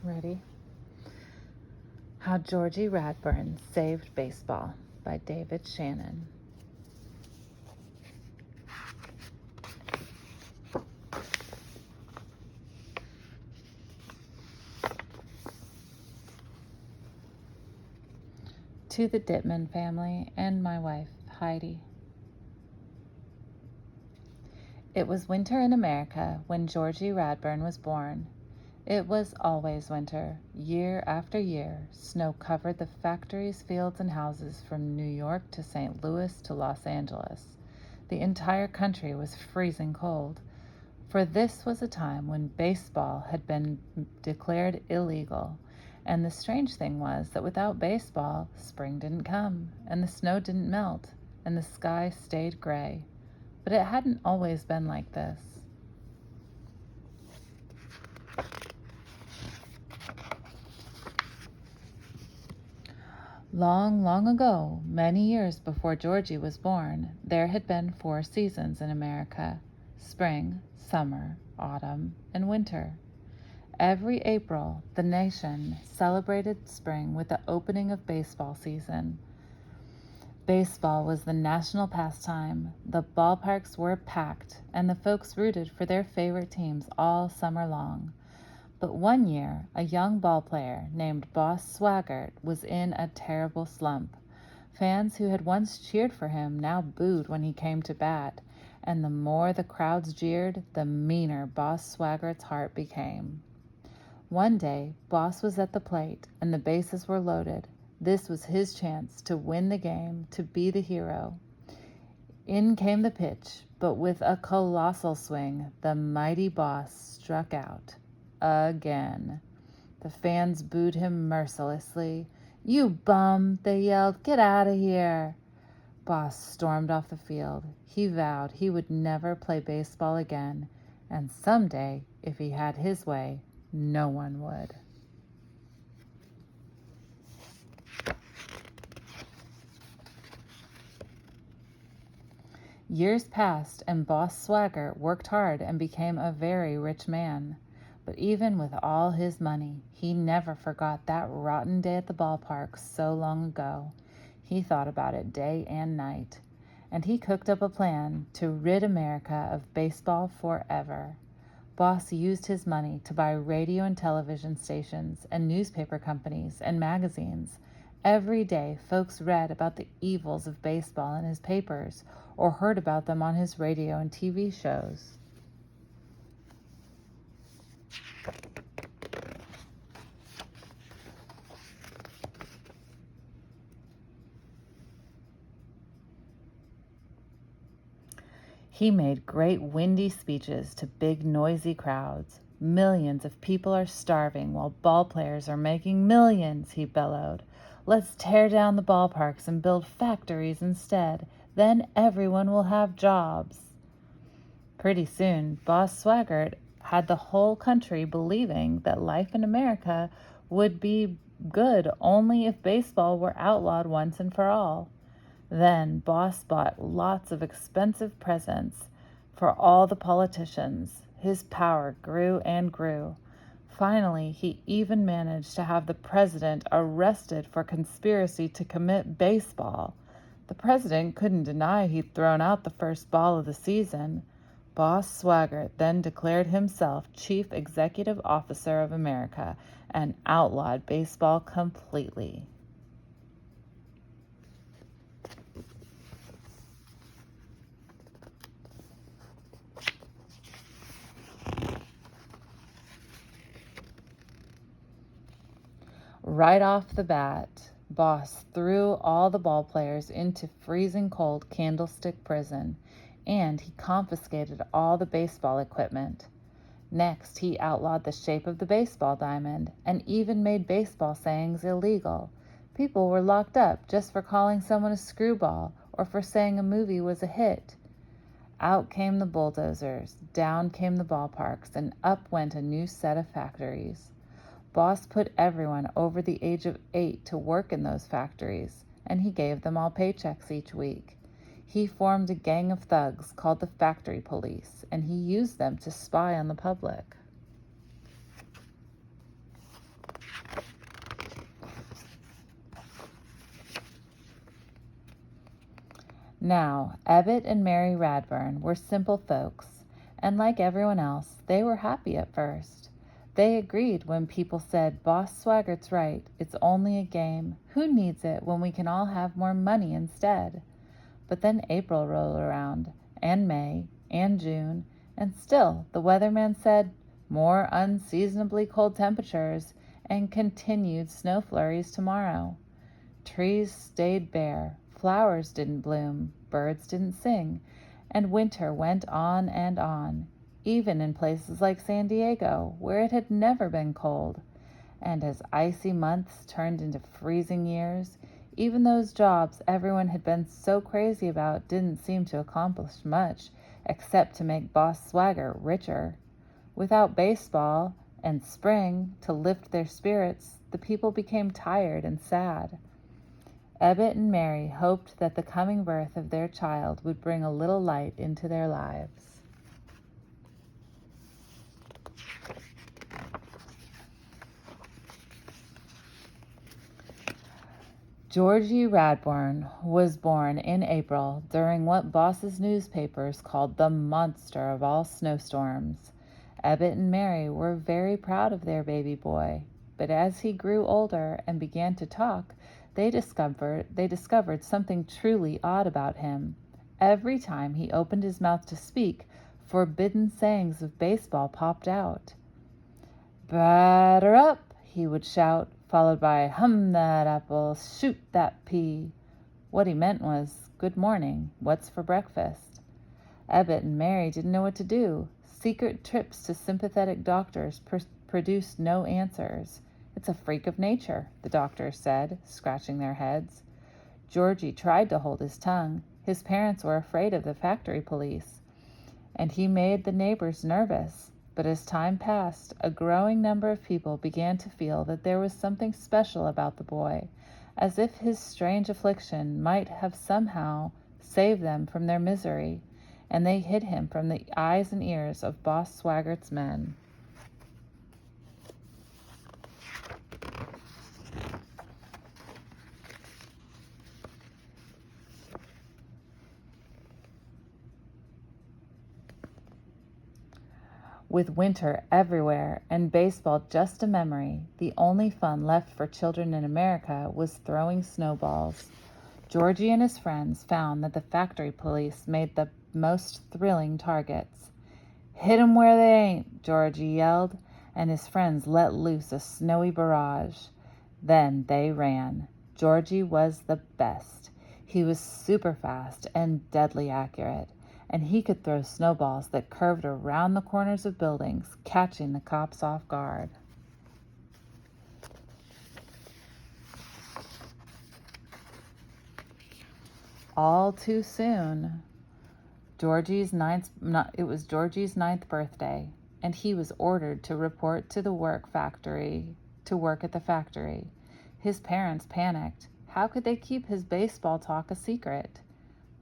Ready? How Georgie Radbourn Saved Baseball by David Shannon. To the Dittman family and my wife, Heidi. It was winter in America when Georgie Radbourn was born. It was always winter. Year after year, snow covered the factories, fields, and houses from New York to St. Louis to Los Angeles. The entire country was freezing cold, for this was a time when baseball had been declared illegal. And the strange thing was that without baseball, spring didn't come, and the snow didn't melt, and the sky stayed gray. But it hadn't always been like this. Long, long ago, many years before Georgie was born, there had been 4 seasons in America: spring, summer, autumn, and winter. Every April, the nation celebrated spring with the opening of baseball season. Baseball was the national pastime. The ballparks were packed, and the folks rooted for their favorite teams all summer long. But one year, a young ball player named Boss Swaggart was in a terrible slump. Fans who had once cheered for him now booed when he came to bat, and the more the crowds jeered, the meaner Boss Swaggart's heart became. One day, Boss was at the plate, and the bases were loaded. This was his chance to win the game, to be the hero. In came the pitch, but with a colossal swing, the mighty Boss struck out. Again. The fans booed him mercilessly. "You bum," they yelled. "Get out of here." Boss stormed off the field. He vowed he would never play baseball again, and someday, if he had his way, no one would. Years passed, and Boss Swaggart worked hard and became a very rich man. But even with all his money, he never forgot that rotten day at the ballpark so long ago. He thought about it day and night, and he cooked up a plan to rid America of baseball forever. Boss used his money to buy radio and television stations and newspaper companies and magazines. Every day, folks read about the evils of baseball in his papers or heard about them on his radio and TV shows. He made great windy speeches to big noisy crowds. "Millions of people are starving while ball players are making millions," he bellowed. "Let's tear down the ballparks and build factories instead. Then everyone will have jobs." Pretty soon, Boss Swaggart had the whole country believing that life in America would be good only if baseball were outlawed once and for all. Then Boss bought lots of expensive presents for all the politicians. His power grew and grew. Finally, he even managed to have the president arrested for conspiracy to commit baseball. The president couldn't deny he'd thrown out the first ball of the season. Boss Swaggart then declared himself Chief Executive Officer of America and outlawed baseball completely. Right off the bat, Boss threw all the ball players into freezing cold Candlestick Prison, and he confiscated all the baseball equipment. Next, he outlawed the shape of the baseball diamond and even made baseball sayings illegal. People were locked up just for calling someone a screwball or for saying a movie was a hit. Out came the bulldozers, down came the ballparks, and up went a new set of factories. Boss put everyone over the age of 8 to work in those factories, and he gave them all paychecks each week. He formed a gang of thugs called the Factory Police, and he used them to spy on the public. Now, Ebbet and Mary Radbourn were simple folks, and like everyone else, they were happy at first. They agreed when people said, "Boss Swaggert's right, it's only a game. Who needs it when we can all have more money instead?" But then April rolled around, and May, and June, and still the weatherman said, "More unseasonably cold temperatures and continued snow flurries tomorrow." Trees stayed bare, flowers didn't bloom, birds didn't sing, and winter went on and on, even in places like San Diego, where it had never been cold. And as icy months turned into freezing years, even those jobs everyone had been so crazy about didn't seem to accomplish much, except to make Boss Swagger richer. Without baseball and spring to lift their spirits, the people became tired and sad. Ebbet and Mary hoped that the coming birth of their child would bring a little light into their lives. Georgie Radbourn was born in April during what Boss's newspapers called the monster of all snowstorms. Ebbet and Mary were very proud of their baby boy, but as he grew older and began to talk, they discovered something truly odd about him. Every time he opened his mouth to speak, forbidden sayings of baseball popped out. "Batter up," he would shout, followed by "Hum that apple, shoot that pea." What he meant was, "Good morning, what's for breakfast?" Ebbet and Mary didn't know what to do. Secret trips to sympathetic doctors produced no answers. "It's a freak of nature," the doctors said, scratching their heads. Georgie tried to hold his tongue. His parents were afraid of the factory police, and he made the neighbors nervous. But as time passed, a growing number of people began to feel that there was something special about the boy, as if his strange affliction might have somehow saved them from their misery, and they hid him from the eyes and ears of Boss Swaggert's men. With winter everywhere and baseball just a memory, the only fun left for children in America was throwing snowballs. Georgie and his friends found that the factory police made the most thrilling targets. "Hit 'em where they ain't," Georgie yelled, and his friends let loose a snowy barrage. Then they ran. Georgie was the best. He was super fast and deadly accurate, and he could throw snowballs that curved around the corners of buildings, catching the cops off guard. All too soon, it was Georgie's ninth birthday, and he was ordered to report to work at the factory. His parents panicked. How could they keep his baseball talk a secret?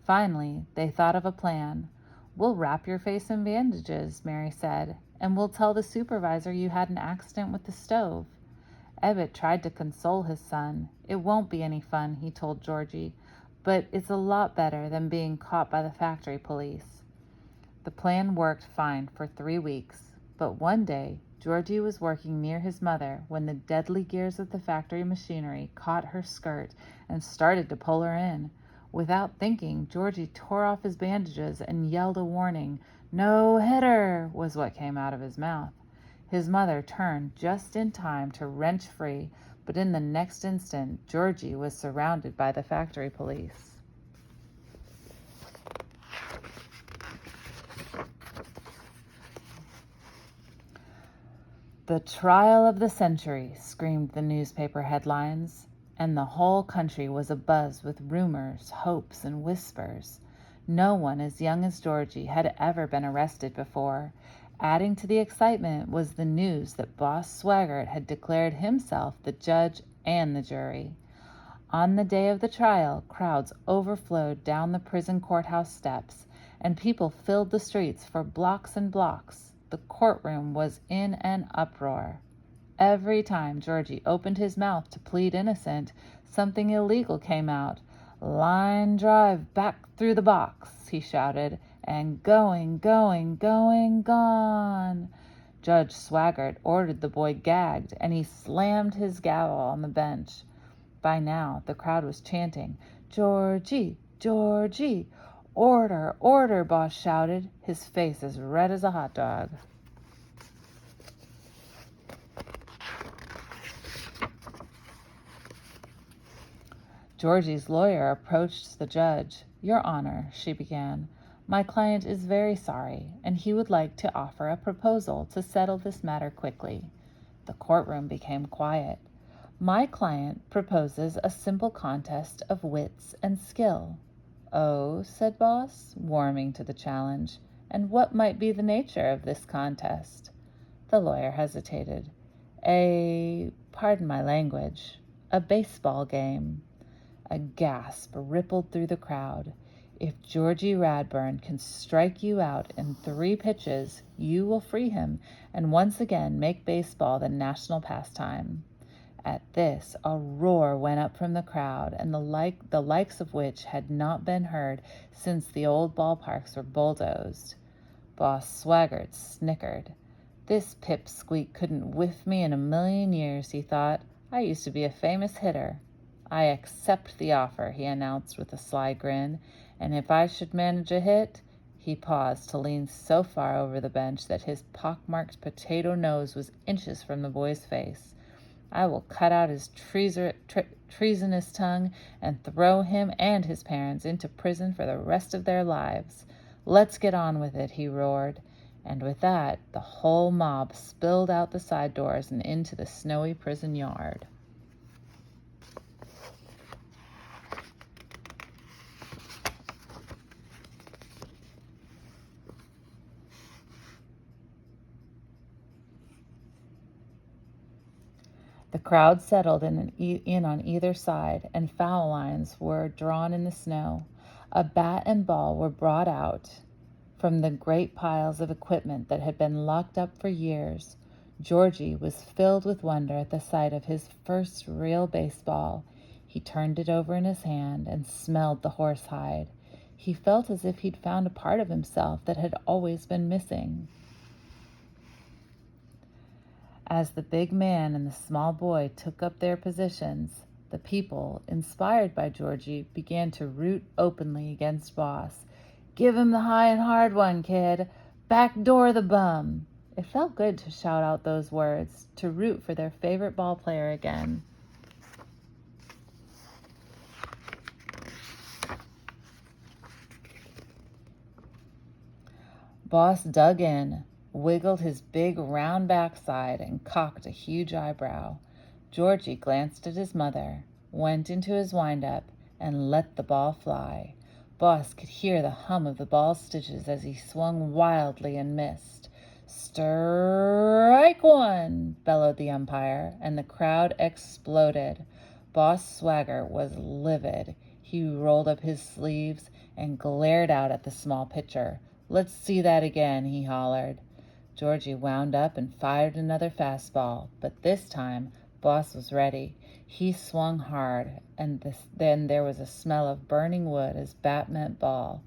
Finally, they thought of a plan. "We'll wrap your face in bandages," Mary said, "and we'll tell the supervisor you had an accident with the stove." Ebbet tried to console his son. "It won't be any fun," he told Georgie, "but it's a lot better than being caught by the factory police." The plan worked fine for 3 weeks, but one day Georgie was working near his mother when the deadly gears of the factory machinery caught her skirt and started to pull her in. Without thinking, Georgie tore off his bandages and yelled a warning. "No hitter," was what came out of his mouth. His mother turned just in time to wrench free, but in the next instant, Georgie was surrounded by the factory police. "The trial of the century," screamed the newspaper headlines, and the whole country was abuzz with rumors, hopes, and whispers. No one as young as Georgie had ever been arrested before. Adding to the excitement was the news that Boss Swaggart had declared himself the judge and the jury. On the day of the trial, crowds overflowed down the prison courthouse steps, and people filled the streets for blocks and blocks. The courtroom was in an uproar. Every time Georgie opened his mouth to plead innocent, something illegal came out, "Line drive back through the box," he shouted, "and going, going, going, gone." Judge Swaggart ordered the boy gagged, and he slammed his gavel on the bench. By now, the crowd was chanting, "Georgie, Georgie." "Order, order," Boss shouted, his face as red as a hot dog. Georgie's lawyer approached the judge. "Your Honor," she began, "my client is very sorry, and he would like to offer a proposal to settle this matter quickly." The courtroom became quiet. "My client proposes a simple contest of wits and skill." "Oh," said Boss, warming to the challenge, "and what might be the nature of this contest?" The lawyer hesitated. Pardon my language, a baseball game." A gasp rippled through the crowd. "If Georgie Radbourn can strike you out in 3 pitches, you will free him and once again make baseball the national pastime." At this, a roar went up from the crowd, and the likes of which had not been heard since the old ballparks were bulldozed. Boss Swaggart snickered. "This pipsqueak couldn't whiff me in a million years," he thought. "I used to be a famous hitter." "I accept the offer," he announced with a sly grin, "and if I should manage a hit—" He paused to lean so far over the bench that his pockmarked potato nose was inches from the boy's face. "I will cut out his treasonous tongue and throw him and his parents into prison for the rest of their lives. Let's get on with it," he roared. And with that, the whole mob spilled out the side doors and into the snowy prison yard. The crowd settled in on either side, and foul lines were drawn in the snow. A bat and ball were brought out from the great piles of equipment that had been locked up for years. Georgie was filled with wonder at the sight of his first real baseball. He turned it over in his hand and smelled the horsehide. He felt as if he'd found a part of himself that had always been missing. As the big man and the small boy took up their positions, the people, inspired by Georgie, began to root openly against Boss. "Give him the high and hard one, kid. Backdoor the bum." It felt good to shout out those words, to root for their favorite ball player again. Boss dug in, wiggled his big round backside, and cocked a huge eyebrow. Georgie glanced at his mother, went into his wind-up, and let the ball fly. Boss could hear the hum of the ball's stitches as he swung wildly and missed. "Strike one," bellowed the umpire, and the crowd exploded. Boss Swaggart was livid. He rolled up his sleeves and glared out at the small pitcher. "Let's see that again," he hollered. Georgie wound up and fired another fastball, but this time Boss was ready. He swung hard, and then there was a smell of burning wood as bat met ball.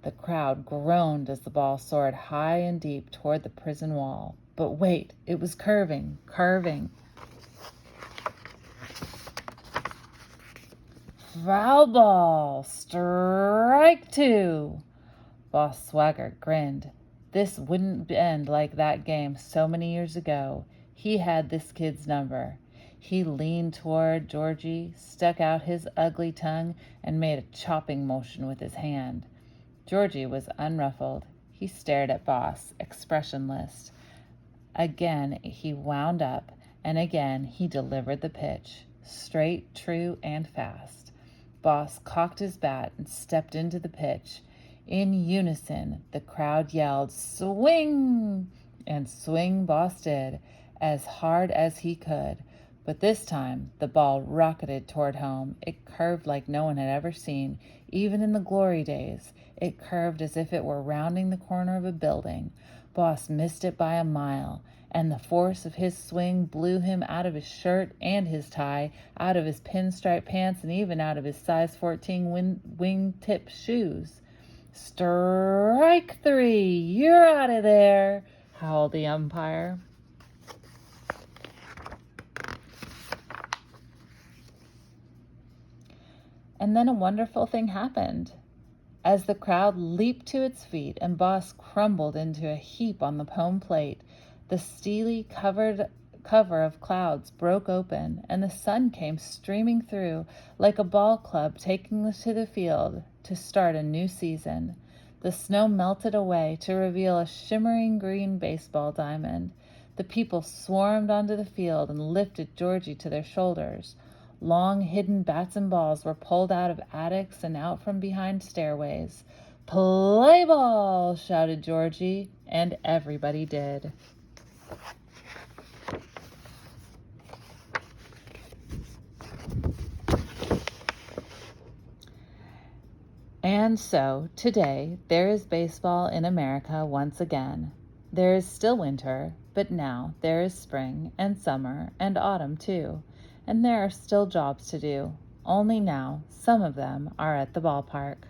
The crowd groaned as the ball soared high and deep toward the prison wall. But wait, it was curving. "Foul ball! Strike 2!" Boss Swaggart grinned. This wouldn't end like that game so many years ago. He had this kid's number. He leaned toward Georgie, stuck out his ugly tongue, and made a chopping motion with his hand. Georgie was unruffled. He stared at Boss, expressionless. Again he wound up, and again he delivered the pitch, straight, true, and fast. Boss cocked his bat and stepped into the pitch. In unison, the crowd yelled, "Swing!" And swing Boss did, as hard as he could. But this time, the ball rocketed toward home. It curved like no one had ever seen, even in the glory days. It curved as if it were rounding the corner of a building. Boss missed it by a mile, and the force of his swing blew him out of his shirt and his tie, out of his pinstripe pants, and even out of his size 14 wing-tip shoes. "Strike 3! You're out of there!" howled the umpire. And then a wonderful thing happened. As the crowd leaped to its feet and Boss crumbled into a heap on the home plate, the steely cover of clouds broke open, and the sun came streaming through like a ball club taking to the field to start a new season. The snow melted away to reveal a shimmering green baseball diamond. The people swarmed onto the field and lifted Georgie to their shoulders. Long hidden bats and balls were pulled out of attics and out from behind stairways. "Play ball!" shouted Georgie, and everybody did. And so, today, there is baseball in America once again. There is still winter, but now there is spring and summer and autumn too. And there are still jobs to do, only now some of them are at the ballpark.